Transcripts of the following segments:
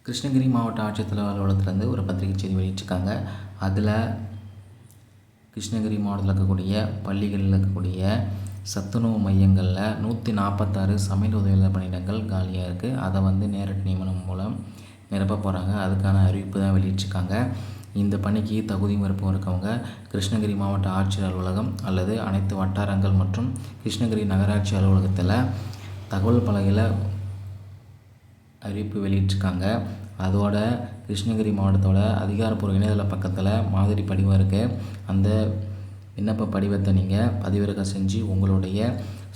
கிருஷ்ணகிரி மாவட்ட ஆட்சித்தலைவர் அலுவலகத்திலேருந்து ஒரு பத்திரிகை செய்தி வெளியிட்டிருக்காங்க. அதில் கிருஷ்ணகிரி மாவட்டத்தில் இருக்கக்கூடிய பள்ளிகளில் இருக்கக்கூடிய சத்துணவு மையங்களில் 146 சமையல் உதவியாளர் பணியிடங்கள் காலியாக இருக்குது. அதை நேரடி நியமனம் மூலம் நிரப்ப போகிறாங்க. அதுக்கான அறிவிப்பு தான் வெளியிட்டிருக்காங்க. இந்த பணிக்கு தகுதி விருப்பம் இருக்கவங்க கிருஷ்ணகிரி மாவட்ட ஆட்சியர் அலுவலகம் அல்லது அனைத்து வட்டாரங்கள் மற்றும் கிருஷ்ணகிரி நகராட்சி அலுவலகத்தில் தகவல் பலகையில் அறிவிப்பு வெளியிட்டிருக்காங்க. அதோட கிருஷ்ணகிரி மாவட்டத்தோட அதிகாரப்பூர்வ இணையதள பக்கத்தில் மாதிரி படிவம் இருக்குது. அந்த விண்ணப்ப படிவத்தை நீங்கள் பதிவிறக்கம் செஞ்சு உங்களுடைய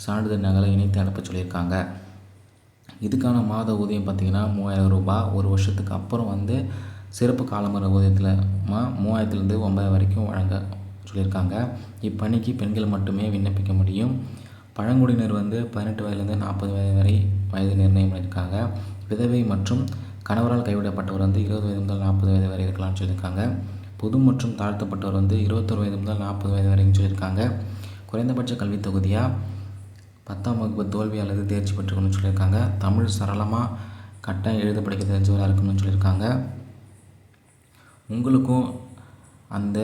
சான்றிதழ் நகலை இணைத்து அனுப்ப சொல்லியிருக்காங்க. இதுக்கான மாத ஊதியம் பார்த்திங்கன்னா 3000 ரூபாய். ஒரு வருஷத்துக்கு அப்புறம் சிறப்பு காலமுறை ஊதியத்தில் 3000லேருந்து 9000 வரைக்கும் வழங்க சொல்லியிருக்காங்க. இப்பணிக்கு பெண்கள் மட்டுமே விண்ணப்பிக்க முடியும். பழங்குடியினர் 18 வயதுலேருந்து 40 வயது வரை வயது நிர்ணயம் பண்ணியிருக்காங்க. விதவை மற்றும் கணவரால் கைவிடப்பட்டவர் 20 வயது முதல் 40 வயது வரை இருக்கலாம்னு சொல்லியிருக்காங்க. பொது மற்றும் தாழ்த்தப்பட்டவர் 21 வயது முதல் 40 வயது வரைக்கும் சொல்லியிருக்காங்க. குறைந்தபட்ச கல்வி தொகுதியாக 10ஆம் வகுப்பு தோல்வி அல்லது தேர்ச்சி பெற்றுக்கணும்னு சொல்லியிருக்காங்க. தமிழ் சரளமாக கட்டாயம் எழுத படிக்க தெரிஞ்சவராக இருக்கணும்னு சொல்லியிருக்காங்க. உங்களுக்கும் அந்த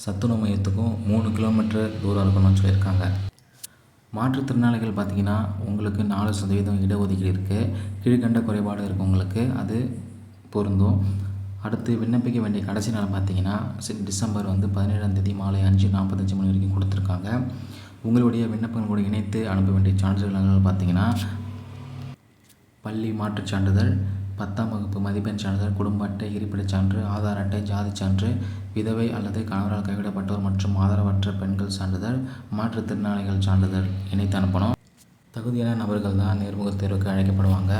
சத்துணவு மையத்துக்கும் 3 கிலோமீட்டர் தூரம் இருக்கணும்னு சொல்லியிருக்காங்க. மாற்றுத்திறனாளிகள் பார்த்திங்கன்னா உங்களுக்கு 4% இடஒதுக்கீடு இருக்குது. கீழ்கண்ட குறைபாடு இருக்கவங்களுக்கு அது பொருந்தும். அடுத்து விண்ணப்பிக்க வேண்டிய கடைசி நாள் பார்த்திங்கன்னா டிசம்பர் 17ஆம் தேதி மாலை 5:45 மணி வரைக்கும் கொடுத்துருக்காங்க. உங்களுடைய விண்ணப்பங்களோடு இணைத்து அனுப்ப வேண்டிய சான்றிதழ்கள் பார்த்திங்கன்னா பள்ளி மாற்றுச் சான்றிதழ், 10ஆம் வகுப்பு மதிப்பெண் சான்றிதழ், குடும்ப அட்டை, இருப்பிடச் சான்று, ஆதார் அட்டை, ஜாதி சான்று, விதவை அல்லது கணவரால் கைவிடப்பட்டோர் மற்றும் ஆதரவற்ற பெண்கள் சான்றிதழ், மாற்றுத்திறனாளிகள் சான்றிதழ் இணைத்து அனுப்பணும். தகுதியான நபர்கள் தான் நேர்முகத் தேர்வுக்கு அழைக்கப்படுவாங்க.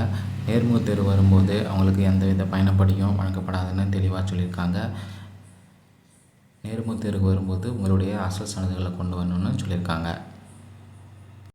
நேர்முகத் தேர்வு வரும்போது அவங்களுக்கு எந்தவித பயணப்படியும் வழங்கப்படாதுன்னு தெளிவாக சொல்லியிருக்காங்க. நேர்முகத் தேர்வுக்கு வரும்போது உங்களுடைய அசல் சான்றிதழ்களை கொண்டு வரணும்னு சொல்லியிருக்காங்க.